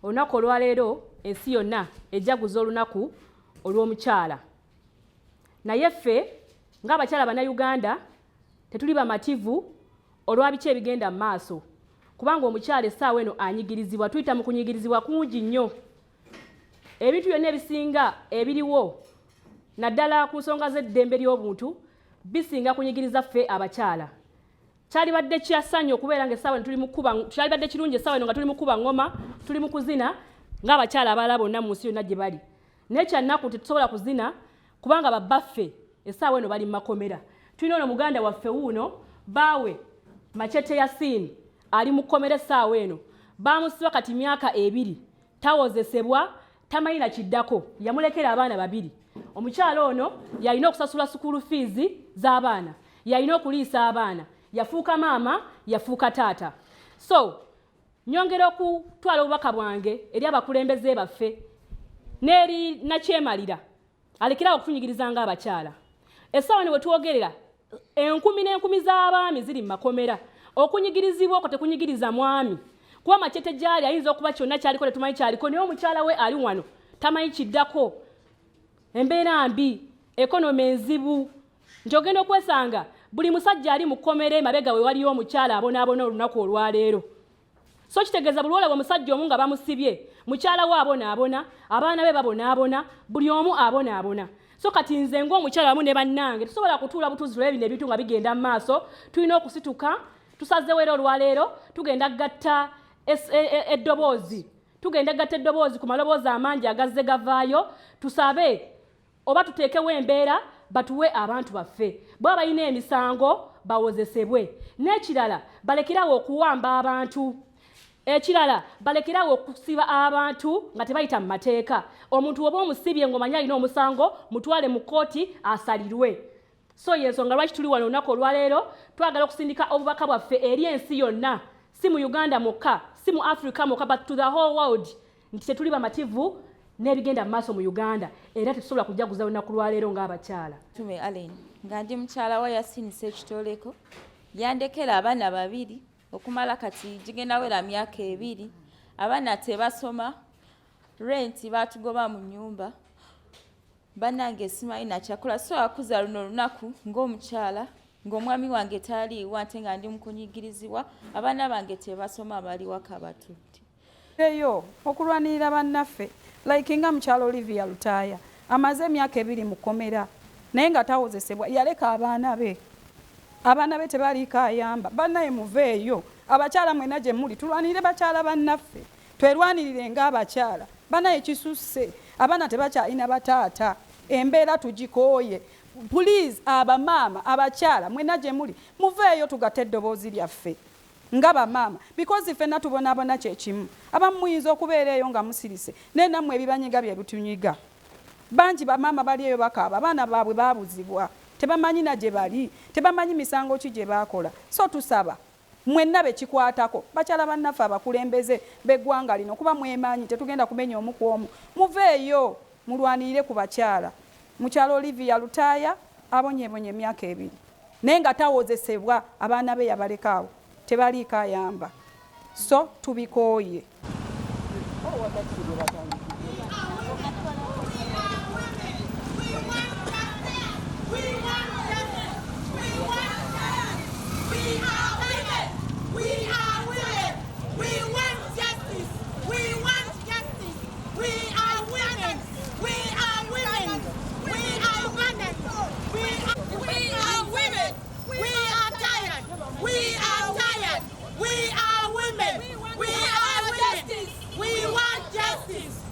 olunaku olwaleero ensi yonna ejjaguza olunaku olw'omukyala. Naye ffe ng'abakyala bannayuganda tetuli bamativu olwa biki ebigenda mu maaso, kubanga omukyala essaawa eno anyigirizibwa, tuyita mu kunyigirizibwa kungi nnyo. Ebintu byonna ebisinga ebiriwo naddala ku nsonga z'eddembe ly'obuntu bisinga kunyigiriza ffe abakyala. Kyalibadde kya ssanyu okubeera ng'essaawa eno tuli mu kuba, kyalibadde kirungi essaawa eno nga tuli mu kuba ngoma, tuli mu kuzina ng'abakyala abalala bonna mu nsi yonna gye bali. Naye kyannaku tetusobola kuzina kubanga babbaffe essaawa eno bali mu makomera. Tulina ono muganda waffe wuuno baawe Machete Yasin ali mu kkomera essaawa eno, baamusiba kati myaka 2, tawozesebwa, tamanyi na kiddako, yamulekera abaana 2. Omukyala ono yalina okusasula school fees z'abaana, yalina okuliisa abaana, yafuuka maama, yafuuka taata. So nyongera okutwala obubaka bwange eri abakulembeze baffe n'eri nakyemalira alekerawo okutunyigiriza ng'abakyala. Essaawa ne bwe twogerera enkumi n'enkumi z'abaami ziri mu makomera, okunyigirizibwa okwo tekunyigiriza mwami, kuba Machete gy'ali ayinza okuba kyonna kyaliko tetumanyi kyaliko, naye omukyala we ali wano tamanyi kiddako. Embeera mbi, ekonomi enzibu, nti ogenda okwesanga buli musajja ali mu kkomera emabega we waliyo omukyala abonaabona olunaku olwaleero. So kitegeeza buli olaba omusajja omu nga bamusibye, mukyala we abonaabona, abaana be babonaabona, buli omu abonaabona. So kati nze ng'omukyala wamu ne bannange tusobola kutuula butuuzi lw'ebino ebintu nga bigenda mu maaso, tulina okusituka, tusazeewo era olwaleero tugenda gatta eddoboozi. Tugenda gatta eddoboozi ku maloboozi amangi agazze gavaayo, tusabe oba tuteekewo embeera batuwe abantu baffe. Bwe balina emisango bawozesebwe. N'ekirala balekerawo okuwamba abantu. Ekirala balekerawo okusiba abantu nga tebayita mu mateeka. Omuntu oba omusibye ng'omanyi alina omusango mutwale mu kkooti asalirwe. So y'ensonga lwaki tuli wano olunaku olwaleero twagala okusindika obubaka bwaffe eri ensi yonna, si mu Uganda mokka, si mu Africa mokka, but to the whole world, nti tetuli bamativu n'ebigenda mu maaso mu Uganda era tetusobola kujaguza olunaku lwaleero ng'abakyala. Tume Allen nga ndi mukyala wa Yasinisa ekitoleko, yandekera abaana 2 okumala kati gigenda wera myaka 2, abaana tebasoma, rent batugoba mu nyumba, bannange simanyi na kyakula, so akuza luno lunaku ng'omukyala ng'omwami wange taliiwo ate nga ndi mu kunyigirizibwa, abaana bange tebasoma bali waka batudde. Eyo okulwanirira bannaffe like nga mukyala Olivia Lutaaya amaze emyaka 2 mu kkomera naye nga tawozesebwa, yaleka abaana be tebaliiko ayamba. Bannaye muveeyo, abakyala mwena gye muli tulwanirire bakyala bannaffe, twerwanirire ng'abakyala. Bannaye kisusse, abaana tebakyalina bataata, embeera tugikooye. Please abamaama abakyala mwena gye muli muveeyo tugatte eddoboozi lyaffe nga bamaama, because ffenna tubonaabona kyekimu. Abamu muyinza okubeera eyo nga musirise naye nammwe ebibanyiga bye bitunyiga. Bangi bamaama bali eyo bakaaba, abaana baabwe baabuzibwa, tebamanyi na gye bali, tebamanyi misango ki gye baakola. So tusaba mwenna bekikwatako, bakyala bannaffe abakulembeze b'eggwanga lino, kuba mwemanyi tetugenda kumenya omu ku omu, muveeyo mulwanirire ku bakyala. Mukyala Olivia Lutaaya abonyebonye emyaka 2 naye nga tawozesebwa, abaana be yabalekaawo tebaliiko ayamba. So tubikooye. We are women. We are women. We want justice.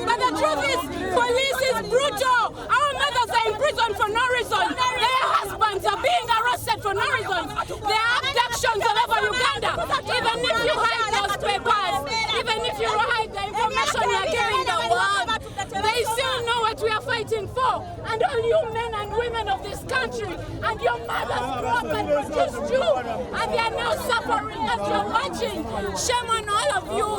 But the truth is, police is brutal. Our mothers are in prison for no reason. Their husbands are being arrested for no reason. There are abductions all over Uganda. Even if you hide those papers, even if you hide the information you are giving the world, they still know what we are fighting for. And all you men and women of this country and your mothers grew up and produced you, and they are now suffering as you are watching. Shame on all of you.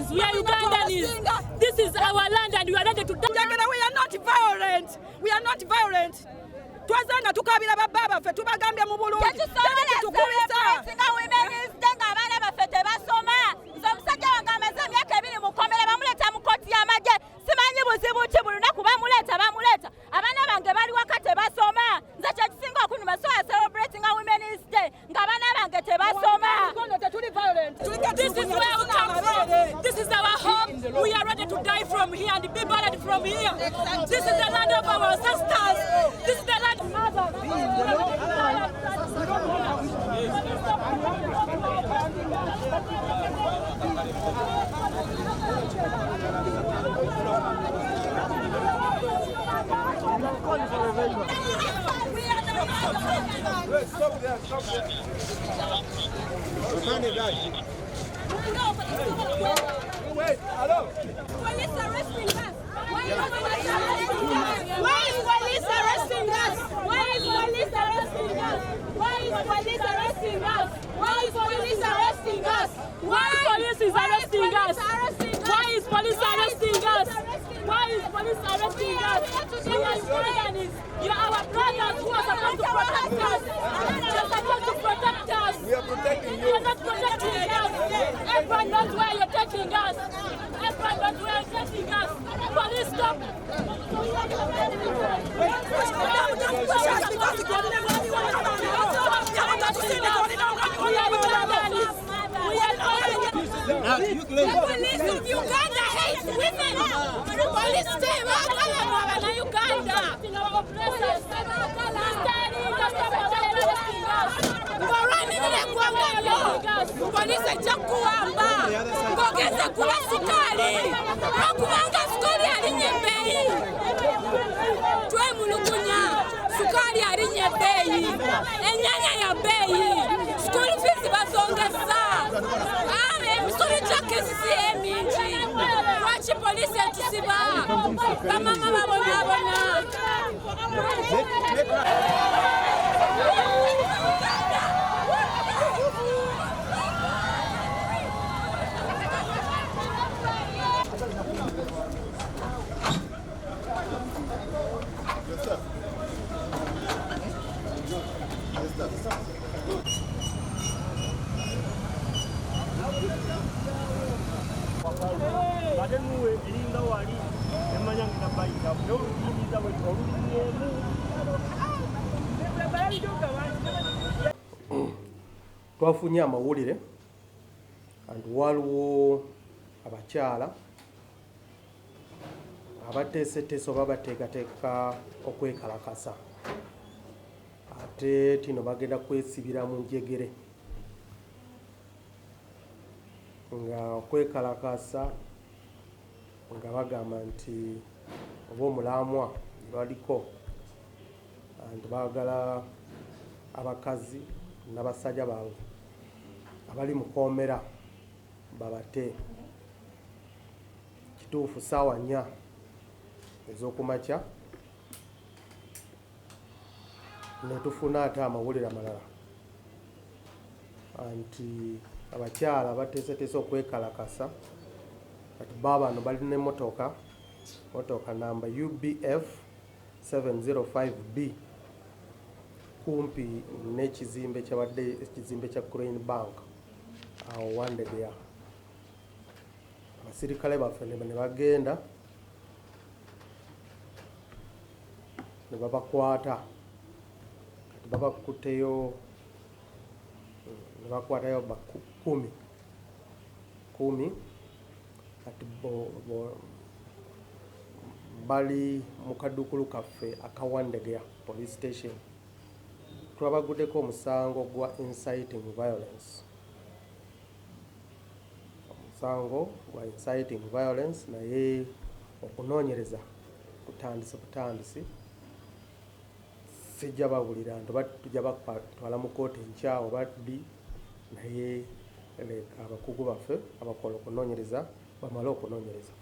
We are Ugandans. This is our land and we are ready to die. We are not violent. We are not violent. Twazanga tukabira bababa fe tubagambye mu bulungi. Tukubisa. Singa women is denga abana bafete basoma. Zomusajja wange amaze emyaka 2 mukomera bamuleta mu koti y'amagye. simanyi buzibu ki buli lunaku bamuleeta abaana bange bali waka tebasoma nze kyekisinga okunuma so ya celebrating a women's day ng'abaana bange tebasoma. This is where we come from. This is our home. We are ready to die from here and be buried from here. This is the land of our ancestors. This is the land of mothers. Stop there. Wait, hello. Police arresting us. Why is police arresting us? Why is police arresting us? Why is police arresting us? Why is police arresting us? Why police is arresting us? Why is police arresting us? Why is police arresting us? You are Ugandans. You are our brothers who are supposed to protect us. You are supposed to protect us. We are protecting you. You are not protecting us. Everyone knows where you're taking us. Everyone knows where you're taking us. Police, stop. The police of Uganda hate women. The police stay back in Uganda. Police ejja kuwamba ng'ogeze kuba sukali okubanga sukali alinnye ebbeeyi twemulugunya sukali alinnye ebbeeyi ennyanya ya bbeeyi school fees bazongeza emisolo gya KCCA mingi lwaki poliisi etusiba bamama babonaabona Twafunye amawulire anti waliwo abakyala abateeseteese oba bateekateeka okwekalakasa ate tino bagenda kwesibira mu njegere nga okwekalakasa nga bagamba nti oba omulamwa baliko nti baagala abakazi n'abasajja baabwe abali mu kkomera babate kituufu ssaawa 4 ez'okumakya netufuna ate amawulire amalala anti abakyala bateeseteese okwekalakasa kati baabano balina emmotoka namba UBF 705B kumpi n'ekizimbe kyabadde ekizimbe kya Crane Bank awo Wandegeya. Abasirikale baffe ne bagenda ne babakwata kati babakuteyo ne bakwatayo kumi kati bali mu kaduukulu kaffe aka Wandegeya police station. Twabaguddeko omusango gwa inciting violence. Omusango gwa inciting violence naye okunoonyereza kutandisi sijja bawulira nti tujja batwala mu kooti enkya oba ddi naye leka abakugu baffe abakola okunoonyereza bamale okunoonyereza.